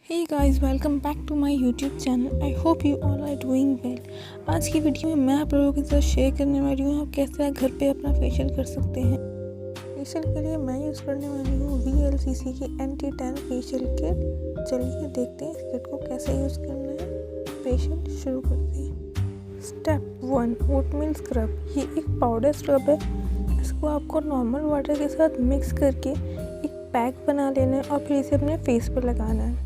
Hey guys, welcome back to my YouTube channel. I hope you all are doing well. आज की video में मैं आप लोगों के साथ शेयर करने वाली हूँ आप कैसे घर पे अपना फेशियल कर सकते हैं। फेशियल के लिए मैं यूज़ करने वाली हूँ vlcc की एंटी टैन फेशियल किट। चलिए देखते हैं इस किट को कैसे यूज़ करना है। फेशियल शुरू करते हैं। Step 1, oatmeal scrub. ये एक पाउडर स्क्रब है। इसको आपको नॉर्मल वाटर के साथ मिक्स करके एक पैक बना लेना है और फिर इसे अपने फेस पर लगाना है।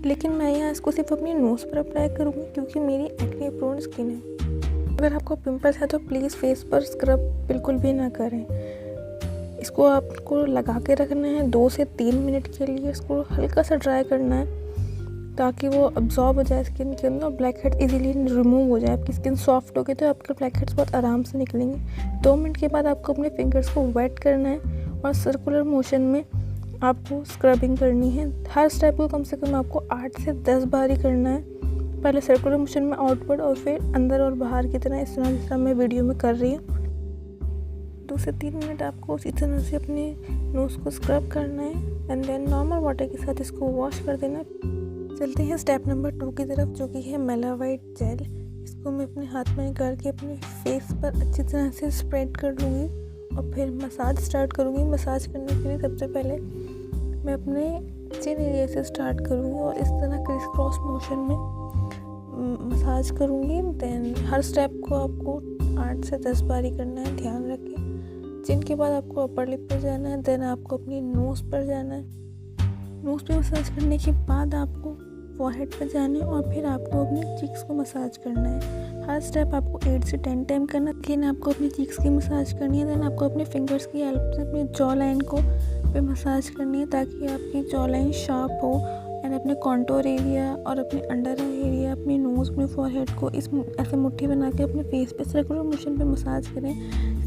लेकिन मैं यहाँ इसको सिर्फ अपनी नोज़ पर अप्लाई करूँगी क्योंकि मेरी एक्ने प्रोन स्किन है। अगर आपको पिंपल्स है तो प्लीज़ फेस पर स्क्रब बिल्कुल भी ना करें। इसको आपको लगा के रखना है 2 से 3 मिनट के लिए। इसको हल्का सा ड्राई करना है ताकि वो अब्जॉर्ब हो जाए स्किन के अंदर और ब्लैक हेड इजीली रिमूव हो जाए। आपकी स्किन सॉफ्ट होगी तो आपके ब्लैक हेड्स बहुत आराम से निकलेंगे। 2 मिनट के बाद आपको अपने फिंगर्स को वेट करना है और सर्कुलर मोशन में आपको स्क्रबिंग करनी है। हर स्टेप को कम से कम आपको 8 से 10 बार ही करना है। पहले सर्कुलर मोशन में आउटवर्ड और फिर अंदर और बाहर की तरह, इस तरह जिस तरह मैं वीडियो में कर रही हूँ। 2 से 3 मिनट आपको उसी तरह से अपने नोज़ को स्क्रब करना है एंड देन नॉर्मल वाटर के साथ इसको वॉश कर देना है। चलते हैं स्टेप नंबर 2 की तरफ, जो कि है मेलावाइट जेल। इसको मैं अपने हाथ में निकाल के अपने फेस पर अच्छी तरह से स्प्रेड कर लूँगी और फिर मसाज स्टार्ट करूँगी। मसाज करने के लिए सबसे पहले मैं अपने चिन एरिया से स्टार्ट करूँगी और इस तरह क्रिस क्रॉस मोशन में मसाज करूँगी। देन हर स्टेप को आपको 8 से 10 बार ही करना है, ध्यान रखें। चिन के बाद आपको अपर लिप पर जाना है, देन आपको अपनी नोज़ पर जाना है। नोज़ पे मसाज करने के बाद आपको फॉरहेड पर जाना है और फिर आपको अपनी चीक्स को मसाज करना है। हर स्टेप आपको 8 से 10 टाइम करना है। लेकिन आपको अपनी चीक्स की मसाज करनी है। देन आपको अपने फिंगर्स की हेल्प से अपनी जॉ लाइन को पे मसाज करनी है ताकि आपकी जॉ लाइन शार्प हो एंड अपने कॉन्टोर एरिया और अपने अंडर आई एरिया, अपनी नोज़ में फॉरहेड को इस ऐसे मुट्ठी बना के अपने फेस पे सर्कुलर मोशन पे मसाज करें।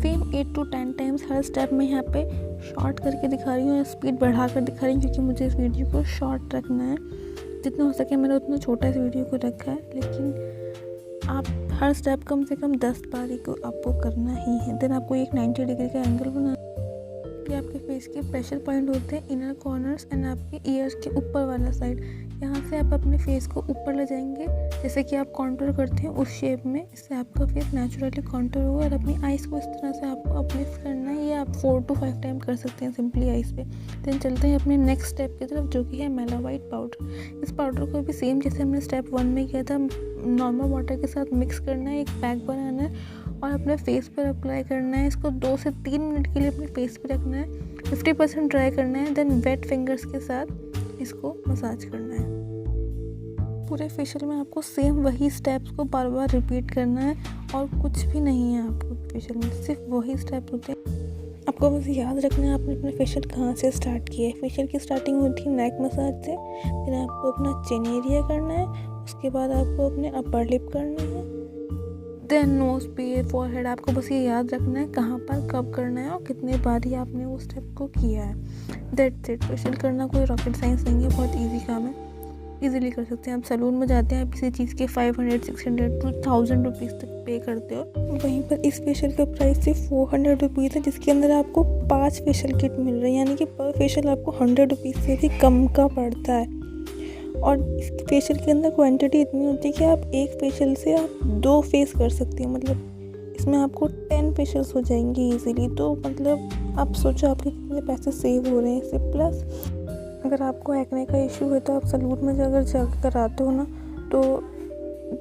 Same 8 to 10 times. Her step में यहाँ पे शॉर्ट करके दिखा रही हूँ और स्पीड बढ़ा कर दिखा रही हूँ क्योंकि मुझे इस वीडियो को शॉर्ट रखना है। जितना हो सके मैंने उतना छोटा इस वीडियो को रखा है, लेकिन आप हर स्टेप कम से कम 10 बार ही को आपको करना ही है। देन आपको एक 90 डिग्री का एंगल बनाना। ये आपके फेस के प्रेशर पॉइंट होते हैं इनर कॉर्नर्स एंड आपके ईयर्स के ऊपर वाला साइड। यहाँ से आप अपने फेस को ऊपर ले जाएंगे जैसे कि आप कॉन्टूर करते हैं उस शेप में। इससे आपका फेस नेचुरली कॉन्टूर होगा और अपनी आइज़ को इस तरह से आपको अपलिफ्ट करना है। ये आप 4 to 5 टाइम कर सकते हैं सिंपली आइज़ पे। देन चलते हैं अपने नेक्स्ट स्टेप की तरफ, जो कि है मेलावाइट पाउडर। इस पाउडर को भी सेम जैसे हमने स्टेप 1 में किया था, नॉर्मल वाटर के साथ मिक्स करना है, एक पैक बनाना है और अपने फेस पर अप्लाई करना है। इसको 2 से 3 मिनट के लिए अपने फेस पे रखना है, 50% ड्राई करना है। देन वेट फिंगर्स के साथ इसको मसाज करना है। पूरे फेशियल में आपको सेम वही स्टेप्स को बार बार रिपीट करना है और कुछ भी नहीं है आपको फेशियल में, सिर्फ वही स्टेप होते हैं। आपको बस याद रखना है आपने अपना फेशियल कहाँ से स्टार्ट किया है। फेशियल की स्टार्टिंग होती है नेक मसाज से, फिर आपको अपना चिन एरिया करना है, उसके बाद आपको अपने अपर लिप करना है, देन नोज पे, फॉरहेड। आपको बस ये याद रखना है कहाँ पर कब करना है और कितने बार ही आपने वो स्टेप को किया है। That's it. फेशियल करना कोई रॉकेट साइंस नहीं है, बहुत ईजी काम है, इजीली कर सकते हैं। आप सैलून में जाते हैं, आप किसी चीज़ के 500, 600 to 1000 रुपीज़ तक पे करते हो। वहीं पर इस फेशियल का प्राइस सिर्फ 400 रुपीज़ है, जिसके अंदर आपको 5 फेशियल किट मिल रही है, यानी कि पर फेशियल आपको 100 रुपीज़ से भी कम का पड़ता है। और इस फेशियल के अंदर क्वांटिटी इतनी होती है कि आप एक फेशियल से आप 2 फेस कर सकती हैं। मतलब इसमें आपको 10 फेशियल्स हो जाएंगे इजीली। तो मतलब आप सोचो आपके कितने पैसे सेव हो रहे हैं इससे। प्लस अगर आपको एक्ने का इशू है तो आप सैलून में अगर जाकर कराते हो ना, तो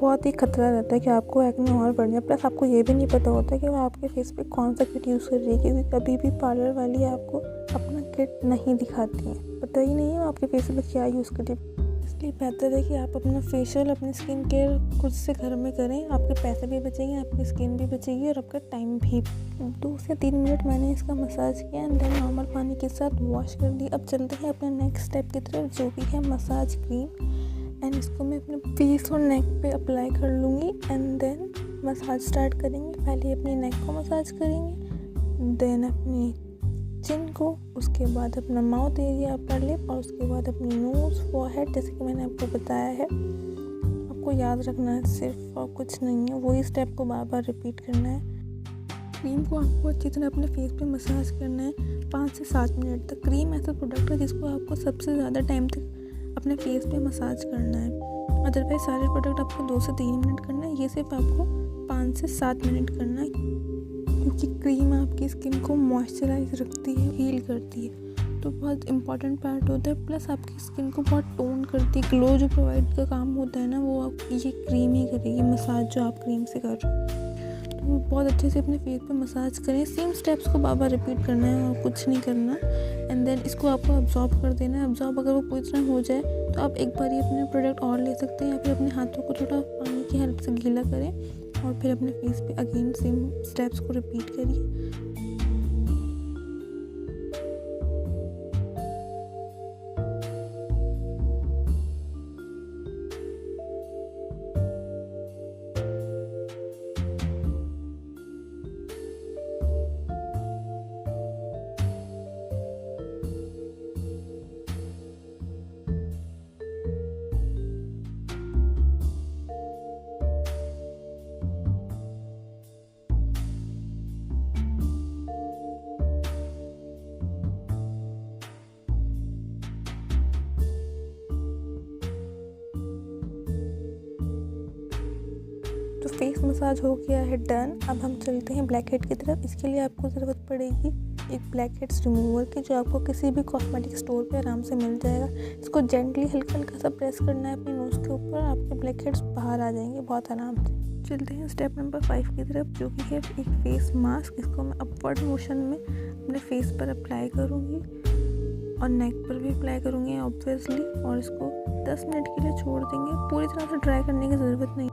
बहुत ही खतरा रहता है कि आपको एक्ने और बढ़ जाए। प्लस आपको ये भी नहीं पता होता कि वो आपके फेस पे कौन सा किट यूज़ कर रही है, क्योंकि कभी भी पार्लर वाली आपको अपना किट नहीं दिखाती है, पता ही नहीं है आपके फेस पे क्या यूज़ कर रही है। इसलिए बेहतर है कि आप अपना फेशियल, अपनी स्किन केयर खुद से घर में करें। आपके पैसे भी बचेंगे, आपकी स्किन भी बचेगी और आपका टाइम भी। 2 से 3 मिनट मैंने इसका मसाज किया एंड देन नॉर्मल पानी के साथ वॉश कर दी। अब चलते हैं अपने नेक्स्ट स्टेप की तरफ, जो कि है मसाज क्रीम। एंड इसको मैं अपने फेस और नेक पे अप्लाई कर लूँगी एंड देन मसाज स्टार्ट करेंगे। पहले अपने नेक को मसाज करेंगे, देन अपनी चिन को, उसके बाद अपना माउथ एरिया, अपर लिप और उसके बाद अपनी नोज़, फॉरहेड, जैसे कि मैंने आपको बताया है। आपको याद रखना है सिर्फ, और कुछ नहीं है। वही स्टेप को बार बार रिपीट करना है। क्रीम को आपको अच्छी तरह अपने फेस पे मसाज करना है 5 से 7 मिनट तक। क्रीम ऐसा प्रोडक्ट है जिसको आपको सबसे ज़्यादा टाइम तक अपने फेस पे मसाज करना है। अदरवाइज सारे प्रोडक्ट आपको 2 से 3 मिनट करना है, ये सिर्फ आपको 5 से 7 मिनट करना है, क्योंकि क्रीम आपकी स्किन को मॉइस्चराइज रखती है, हील करती है, तो बहुत इंपॉर्टेंट पार्ट होता है। प्लस आपकी स्किन को बहुत टोन करती है, ग्लो जो प्रोवाइड का काम होता है ना, वो आप ये क्रीम ही करेगी, मसाज जो आप क्रीम से कर रहे हो। तो बहुत अच्छे से अपने फेस पे मसाज करें। सेम स्टेप्स को बार बार रिपीट करना है और कुछ नहीं करना। एंड देन इसको आपको अब्जॉर्ब कर देना है। अब्जॉर्ब अगर वो पूरी तरह हो जाए तो आप एक बार ये अपने प्रोडक्ट और ले सकते हैं, या फिर अपने हाथों को थोड़ा पानी की हेल्प से गीला करें और फिर अपने फेस पे अगेन सेम स्टेप्स को रिपीट करिए। तो फेस मसाज हो गया है डन। अब हम चलते हैं ब्लैक हेड की तरफ। इसके लिए आपको ज़रूरत पड़ेगी एक ब्लैक हेड्स रिमूवर की, जो आपको किसी भी कॉस्मेटिक स्टोर पे आराम से मिल जाएगा। इसको जेंटली हल्का हल्का सा प्रेस करना है अपने नोज़ के ऊपर, आपके ब्लैक हेड्स बाहर आ जाएंगे बहुत आराम से। चलते हैं स्टेप नंबर 5 की तरफ, जो कि है एक फेस मास्क। इसको मैं अपवर्ड मोशन में अपने फेस पर अप्लाई करूँगी और नेक पर भी अप्लाई करूँगी ऑब्वियसली, और इसको 10 मिनट के लिए छोड़ देंगे। पूरी तरह से ड्राई करने की ज़रूरत नहीं।